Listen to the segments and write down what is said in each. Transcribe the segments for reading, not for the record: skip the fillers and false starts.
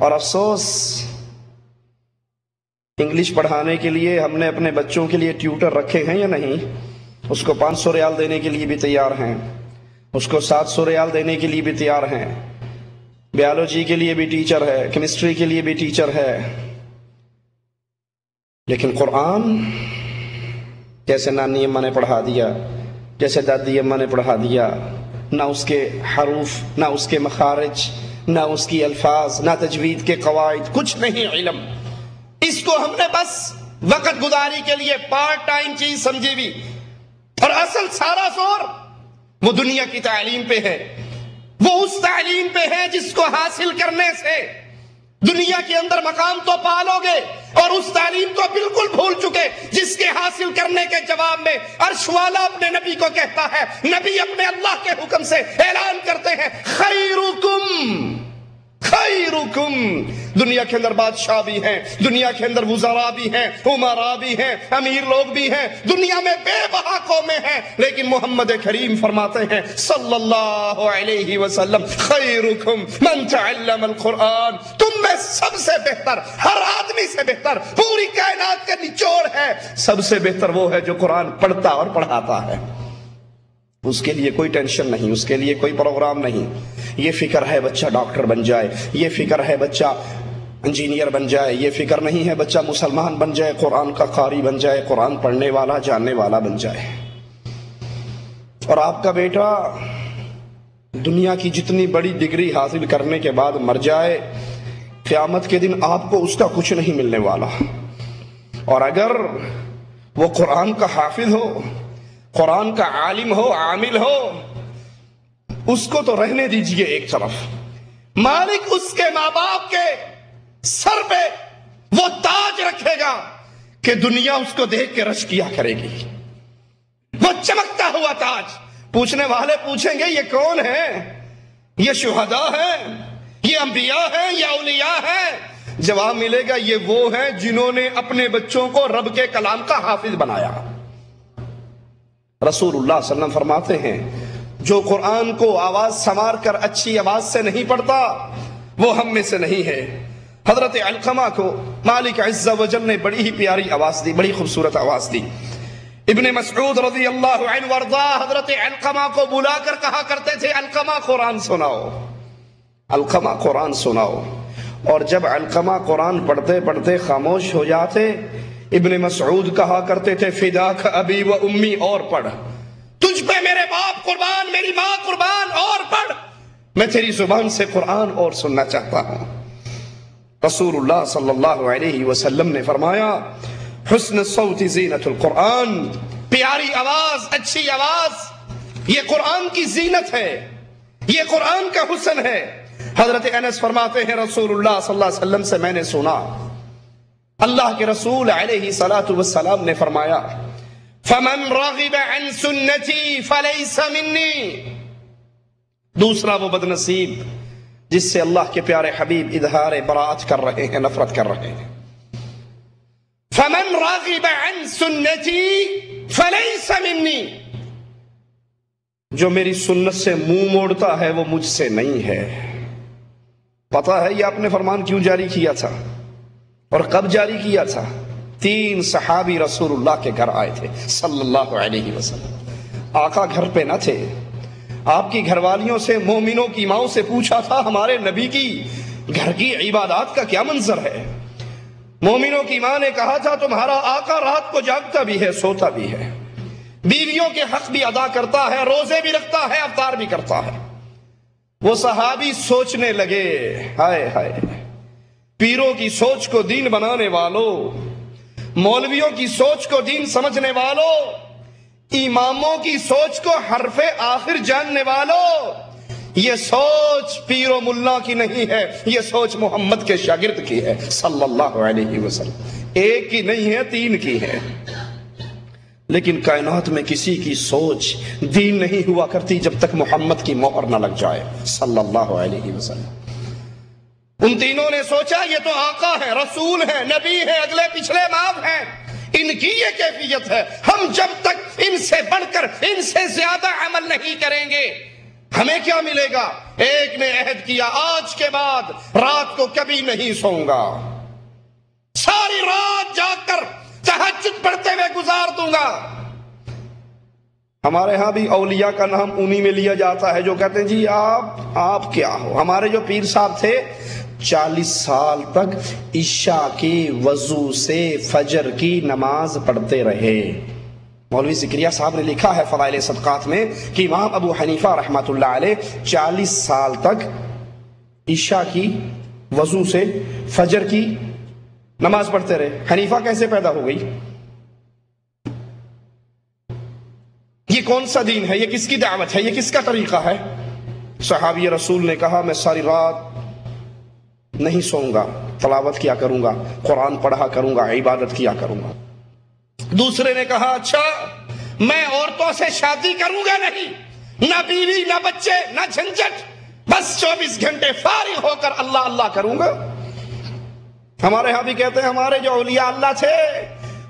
اور افسوس، انگلش پڑھانے کے لیے ہم نے اپنے بچوں کے لیے ٹیوٹر رکھے ہیں یا نہیں؟ اس کو 500 ریال دینے کے لیے بھی تیار ہیں، اس کو 700 ریال دینے کے لیے بھی تیار ہیں، بیالوجی کے لیے بھی ٹیچر ہے، کیمسٹری کے لیے بھی ٹیچر ہے، لیکن قرآن جیسے نانی اماں نے پڑھا دیا، جیسے دادی اماں نے پڑھا دیا، نہ اس کے حروف، نہ اس کے مخارج، نہ اس کی الفاظ، نہ تجوید کے قواعد، کچھ نہیں علم۔ اس کو ہم نے بس وقت گزاری کے لیے پارٹ ٹائم چیز سمجھی بھی، اور اصل سارا زور وہ دنیا کی تعلیم پہ ہے، وہ اس تعلیم پہ ہے جس کو حاصل کرنے سے دنیا کے اندر مقام تو پالو گے، اور اس تعلیم کو بالکل بھول چکے جس کے حاصل کرنے کے جواب میں عرش والا اپنے نبی کو کہتا ہے، نبی اپنے اللہ کے حکم سے اعلان کرتے ہیں، خیرکم خیرکم۔ دنیا کے اندر بادشاہ بھی ہیں، دنیا کے اندر وزراء بھی ہیں، امراء بھی ہیں، امیر لوگ بھی ہیں، دنیا میں بے بہا قومیں ہیں، لیکن محمد کریم فرماتے ہیں صلی اللہ علیہ وسلم، خیرکم من تعلم القرآن۔ تم میں سب سے بہتر، ہر آدمی سے بہتر، پوری کائنات کا نچوڑ ہے، سب سے بہتر وہ ہے جو قرآن پڑھتا اور پڑھاتا ہے۔ اس کے لیے کوئی ٹینشن نہیں، اس کے لیے کوئی پروگرام نہیں، یہ فکر ہے بچہ ڈاکٹر بن جائے، یہ فکر ہے بچہ انجینئر بن جائے، یہ فکر نہیں ہے بچہ مسلمان بن جائے، قرآن کا قاری بن جائے، قرآن پڑھنے والا جاننے والا بن جائے۔ اور آپ کا بیٹا دنیا کی جتنی بڑی ڈگری حاصل کرنے کے بعد مر جائے، قیامت کے دن آپ کو اس کا کچھ نہیں ملنے والا۔ اور اگر وہ قرآن کا حافظ ہو، قرآن کا عالم ہو، عامل ہو، اس کو تو رہنے دیجئے ایک طرف، مالک اس کے ماں باپ کے سر پہ وہ تاج رکھے گا کہ دنیا اس کو دیکھ کے رش کیا کرے گی، وہ چمکتا ہوا تاج۔ پوچھنے والے پوچھیں گے یہ کون ہے؟ یہ شہداء ہیں، یہ انبیاء ہیں، یہ اولیاء ہیں؟ جواب ملے گا یہ وہ ہیں جنہوں نے اپنے بچوں کو رب کے کلام کا حافظ بنایا۔ رسول اللہ صلی اللہ علیہ وسلم فرماتے ہیں جو قرآن کو آواز سنوار کر اچھی آواز سے نہیں پڑھتا وہ ہم میں سے نہیں ہے۔ حضرت علقمہ کو مالک عز و جل نے بڑی ہی پیاری آواز دی، بڑی خوبصورت آواز دی۔ ابن مسعود رضی اللہ عنہ وارضا حضرت علقمہ کو بلا کر کہا کرتے تھے علقمہ قرآن سناؤ، علقمہ قرآن سناؤ۔ اور جب علقمہ قرآن پڑھتے پڑھتے خاموش ہو جاتے، ابن مسعود کہا کرتے تھے فداک ابی و امی، اور پڑھ، تجھ پہ میرے باپ قربان، میری ماں قربان، اور پڑھ، میں تیری زبان سے قرآن اور سننا چاہتا ہوں۔ رسول اللہ صلی اللہ علیہ وسلم نے فرمایا حسن الصوت زینت القرآن، پیاری آواز، اچھی آواز یہ قرآن کی زینت ہے، یہ قرآن کا حسن ہے۔ حضرت انس فرماتے ہیں رسول اللہ صلی اللہ علیہ وسلم سے میں نے سنا اللہ کے رسول علیہ الصلوۃ والسلام نے فرمایا فمن رغب عن سنتی فلیس منی، دوسرا وہ بدنصیب جس سے اللہ کے پیارے حبیب اظہار براءت کر رہے ہیں، نفرت کر رہے ہیں۔ فمن رغب عن سنتی فلیس منی، جو میری سنت سے منہ موڑتا ہے وہ مجھ سے نہیں ہے۔ پتا ہے یہ آپ نے فرمان کیوں جاری کیا تھا اور کب جاری کیا تھا؟ 3 صحابی رسول اللہ کے گھر آئے تھے صلی اللہ علیہ وسلم، آقا گھر پہ نہ تھے، آپ کی گھر والیوں سے، مومنوں کی ماؤں سے پوچھا تھا ہمارے نبی کی گھر کی عبادات کا کیا منظر ہے؟ مومنوں کی ماں نے کہا تھا تمہارا آقا رات کو جاگتا بھی ہے، سوتا بھی ہے، بیویوں کے حق بھی ادا کرتا ہے، روزے بھی رکھتا ہے، افطار بھی کرتا ہے۔ وہ صحابی سوچنے لگے ہائے ہائے، پیروں کی سوچ کو دین بنانے والوں، مولویوں کی سوچ کو دین سمجھنے والوں، اماموں کی سوچ کو حرف آخر جاننے والوں، یہ سوچ پیر و ملا کی نہیں ہے، یہ سوچ محمد کے شاگرد کی ہے صلی اللہ علیہ وسلم۔ ایک کی نہیں ہے، 3 کی ہے۔ لیکن کائنات میں کسی کی سوچ دین نہیں ہوا کرتی جب تک محمد کی مہر نہ لگ جائے صلی اللہ علیہ وسلم۔ ان تینوں نے سوچا یہ تو آقا ہے، رسول ہے، نبی ہے، اگلے پچھلے ماں ہیں، ان کی یہ کیفیت ہے، ہم جب تک ان سے بڑھ کر ان سے زیادہ عمل نہیں کریں گے ہمیں کیا ملے گا؟ ایک نے عہد کیا آج کے بعد رات کو کبھی نہیں سوؤں گا، ساری رات جاگ کر تہجد پڑھتے ہوئے گزار دوں گا۔ ہمارے ہاں بھی اولیاء کا نام انہی میں لیا جاتا ہے جو کہتے ہیں جی آپ کیا ہو۔ ہمارے جو پیر صاحب تھے 40 سال تک عشاء کی وضو سے فجر کی نماز پڑھتے رہے۔ مولوی زکریا صاحب نے لکھا ہے فضائل صدقات میں کہ امام ابو حنیفہ رحمۃ اللہ علیہ 40 سال تک عشاء کی وضو سے فجر کی نماز پڑھتے رہے۔ حنیفہ کیسے پیدا ہو گئی؟ یہ کون سا دین ہے؟ یہ کس کی دعوت ہے؟ یہ کس کا طریقہ ہے؟ صحابی رسول نے کہا میں ساری رات نہیں سوؤں گا، تلاوت کیا کروں گا، قرآن پڑھا کروں گا، عبادت کیا کروں گا۔ دوسرے نے کہا اچھا میں عورتوں سے شادی کروں گا نہیں، نہ بیوی نہ بچے نہ جھنجھٹ، بس 24 گھنٹے فارغ ہو کر اللہ اللہ کروں گا۔ ہمارے ہاں بھی کہتے ہیں ہمارے جو اولیاء اللہ تھے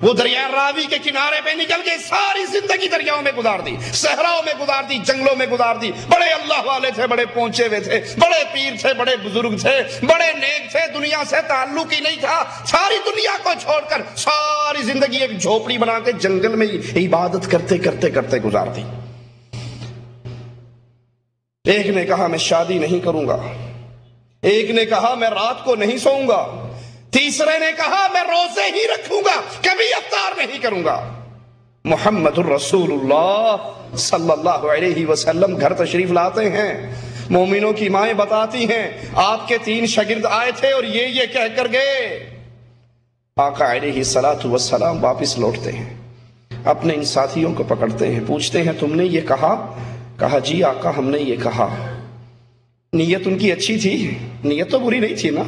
وہ دریا راوی کے کنارے پہ نکل کے ساری زندگی دریاؤں میں گزار دی، صحراؤں میں گزار دی، جنگلوں میں گزار دی۔ بڑے اللہ والے تھے، بڑے پہنچے ہوئے تھے، بڑے پیر تھے، بڑے بزرگ تھے، بڑے نیک تھے، دنیا سے تعلق ہی نہیں تھا، ساری دنیا کو چھوڑ کر ساری زندگی ایک جھوپڑی بنا کے جنگل میں عبادت کرتے کرتے کرتے گزار دی۔ ایک نے کہا میں شادی نہیں کروں گا، ایک نے کہا میں رات کو نہیں سوؤں گا، تیسرے نے کہا میں روزے ہی رکھوں گا، کبھی افطار نہیں کروں گا۔ محمد الرسول اللہ صلی اللہ علیہ وسلم گھر تشریف لاتے ہیں، مومنوں کی مائیں بتاتی ہیں آپ کے 3 شاگرد آئے تھے اور یہ کہہ کر گئے۔ آقا علیہ الصلوۃ والسلام واپس لوٹتے ہیں، اپنے ان ساتھیوں کو پکڑتے ہیں، پوچھتے ہیں تم نے یہ کہا؟ کہا جی آقا ہم نے یہ کہا۔ نیت ان کی اچھی تھی، نیت تو بری نہیں تھی نا۔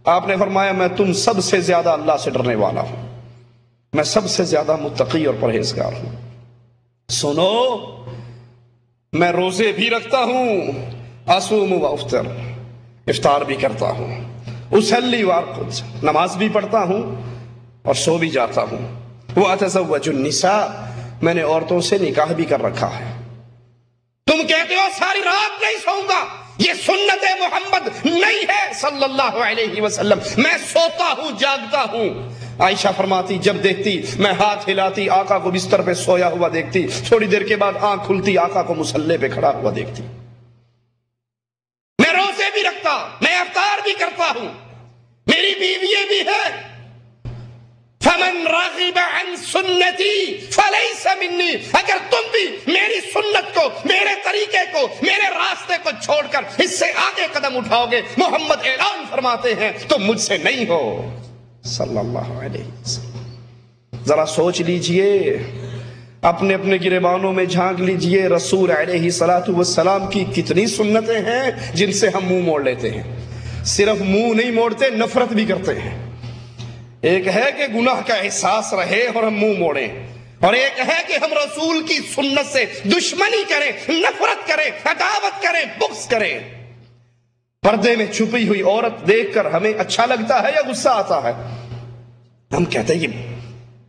آپ نے فرمایا میں تم سب سے زیادہ اللہ سے ڈرنے والا ہوں، میں سب سے زیادہ متقی اور پرہیزگار ہوں۔ سنو میں روزے بھی رکھتا ہوں، اصوم و افطر، افطار بھی کرتا ہوں، اصلی وارقد، نماز بھی پڑھتا ہوں اور سو بھی جاتا ہوں، واتزوج النساء، میں نے عورتوں سے نکاح بھی کر رکھا ہے۔ تم کہتے ہو ساری رات نہیں سوؤں گا، یہ سنت محمد نہیں ہے صلی اللہ علیہ وسلم، میں سوتا ہوں جاگتا ہوں۔ عائشہ فرماتی جب دیکھتی میں ہاتھ ہلاتی آقا کو بستر پہ سویا ہوا دیکھتی، تھوڑی دیر کے بعد آنکھ کھلتی آقا کو مصلی پہ کھڑا ہوا دیکھتی۔ میں روزے بھی رکھتا، میں افطار بھی کرتا ہوں، میری بیوییں بھی ہیں۔ فمن راغب عن سنتی فلیس منی، اگر تم بھی میری سنت کو، میرے طریقے کو، میرے راستے کو چھوڑ کر اس سے آگے قدم اٹھاؤ گے، محمد اعلان فرماتے ہیں تم مجھ سے نہیں ہو صلی اللہ علیہ وسلم۔ ذرا سوچ لیجئے، اپنے اپنے گریبانوں میں جھانک لیجئے، رسول علیہ الصلوۃ والسلام کی کتنی سنتیں ہیں جن سے ہم منہ موڑ لیتے ہیں۔ صرف منہ نہیں موڑتے، نفرت بھی کرتے ہیں۔ ایک ہے کہ گناہ کا احساس رہے اور ہم منہ موڑیں، اور ایک ہے کہ ہم رسول کی سنت سے دشمنی کریں، نفرت کریں، عداوت کریں، بغض کریں۔ پردے میں چھپی ہوئی عورت دیکھ کر ہمیں اچھا لگتا ہے یا غصہ آتا ہے؟ ہم کہتے ہیں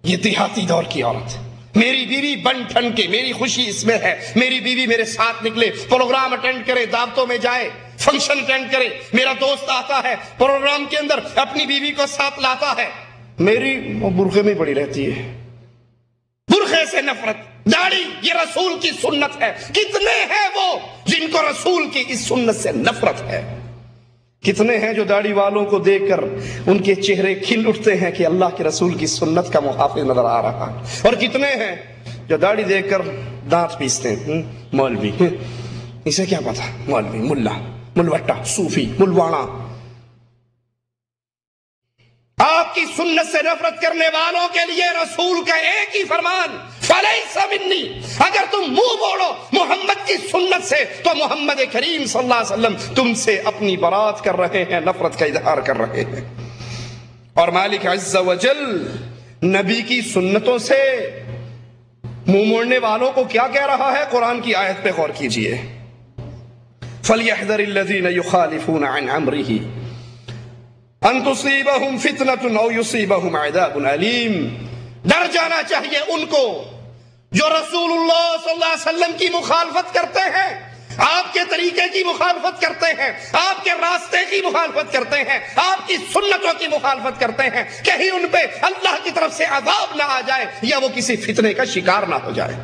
یہ دیہاتی دور کی عورت ہے، میری بیوی بن ٹھن کے، میری خوشی اس میں ہے، میری بیوی میرے ساتھ نکلے، پروگرام اٹینڈ کرے، دعوتوں میں جائے، فنکشن اٹینڈ کرے، میرا دوست آتا ہے پروگرام کے اندر اپنی بیوی کو ساتھ لاتا ہے، میری وہ برقعے میں پڑی رہتی ہے۔ برقعے سے نفرت، داڑھی یہ رسول کی سنت ہے۔ کتنے ہیں وہ جن کو رسول کی اس سنت سے نفرت ہے؟ کتنے ہیں جو داڑھی والوں کو دیکھ کر ان کے چہرے کھل اٹھتے ہیں کہ اللہ کے رسول کی سنت کا محافظ نظر آ رہا ہے، اور کتنے ہیں جو داڑھی دیکھ کر دانت پیستے ہیں، مولوی اسے کیا پتا، مولوی، ملا، ملوٹا، صوفی، ملوانا۔ آپ کی سنت سے نفرت کرنے والوں کے لیے رسول کا ایک ہی فرمان، فلیس منی، اگر تم منہ موڑو محمد کی سنت سے تو محمد کریم صلی اللہ علیہ وسلم تم سے اپنی برات کر رہے ہیں، نفرت کا اظہار کر رہے ہیں۔ اور مالک عز و جل نبی کی سنتوں سے منہ موڑنے والوں کو کیا کہہ رہا ہے؟ قرآن کی آیت پہ غور کیجئے، فَلْيَحْذَرِ الَّذِينَ يُخَالِفُونَ عَنْ أَمْرِهِ ان تصیبہم فتنۃ او یصیبہم عذاب علیم۔ ڈر جانا چاہیے ان کو جو رسول اللہ صلی اللہ علیہ وسلم کی مخالفت کرتے ہیں، آپ کے طریقے کی مخالفت کرتے ہیں، آپ کے راستے کی مخالفت کرتے ہیں، آپ کی سنتوں کی مخالفت کرتے ہیں، کہیں ان پہ اللہ کی طرف سے عذاب نہ آ جائے یا وہ کسی فتنے کا شکار نہ ہو جائے۔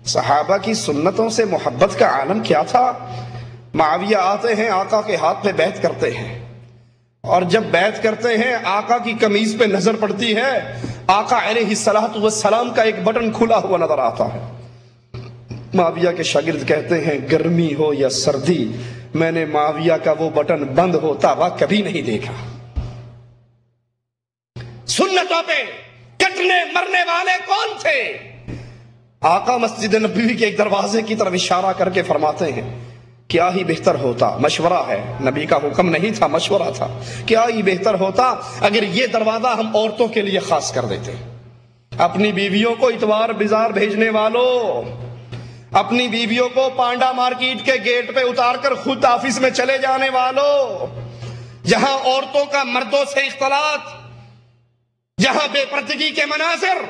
صحابہ کی سنتوں سے محبت کا عالم کیا تھا؟ معاویہ آتے ہیں، آقا کے ہاتھ پہ بیعت کرتے ہیں، اور جب بیعت کرتے ہیں آقا کی قمیض پہ نظر پڑتی ہے، آقا علیہ السلام کا ایک بٹن کھلا ہوا نظر آتا ہے۔ معاویہ کے شاگرد کہتے ہیں گرمی ہو یا سردی، میں نے معاویہ کا وہ بٹن بند ہوتا ہوا کبھی نہیں دیکھا۔ سنتوں پہ کٹنے مرنے والے کون تھے؟ آقا مسجد نبوی کے ایک دروازے کی طرف اشارہ کر کے فرماتے ہیں کیا ہی بہتر ہوتا، مشورہ ہے، نبی کا حکم نہیں تھا، مشورہ تھا، کیا ہی بہتر ہوتا اگر یہ دروازہ ہم عورتوں کے لیے خاص کر دیتے۔ اپنی بیویوں کو اتوار بازار بھیجنے والوں، اپنی بیویوں کو پانڈا مارکیٹ کے گیٹ پہ اتار کر خود آفس میں چلے جانے والوں، جہاں عورتوں کا مردوں سے اختلاط، جہاں بے پردگی کے مناظر،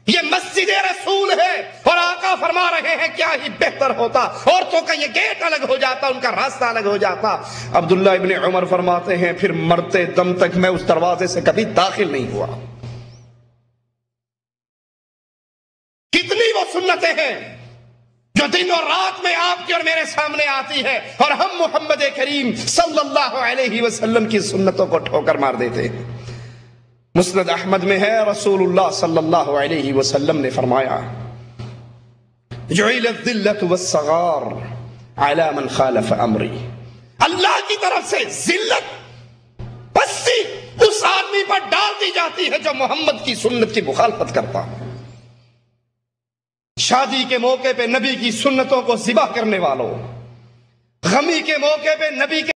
یہ مسجد رسول ہے، اور آقا فرما رہے ہیں کیا ہی بہتر ہوتا عورتوں کا یہ گیٹ الگ ہو جاتا، ان کا راستہ الگ ہو جاتا۔ عبداللہ ابن عمر فرماتے ہیں پھر مرتے دم تک میں اس دروازے سے کبھی داخل نہیں ہوا۔ کتنی وہ سنتیں ہیں جو دن اور رات میں آپ کی اور میرے سامنے آتی ہے، اور ہم محمد کریم صلی اللہ علیہ وسلم کی سنتوں کو ٹھوکر مار دیتے ہیں۔ مسند احمد میں ہے رسول اللہ صلی اللہ علیہ وسلم نے فرمایا جعل الذلۃ والصغار علی من خالف امری، اللہ کی طرف سے ذلت پستی اس آدمی پر ڈال دی جاتی ہے جو محمد کی سنت کی مخالفت کرتا ہے۔ شادی کے موقع پہ نبی کی سنتوں کو ذبح کرنے والوں، غمی کے موقع پہ نبی کے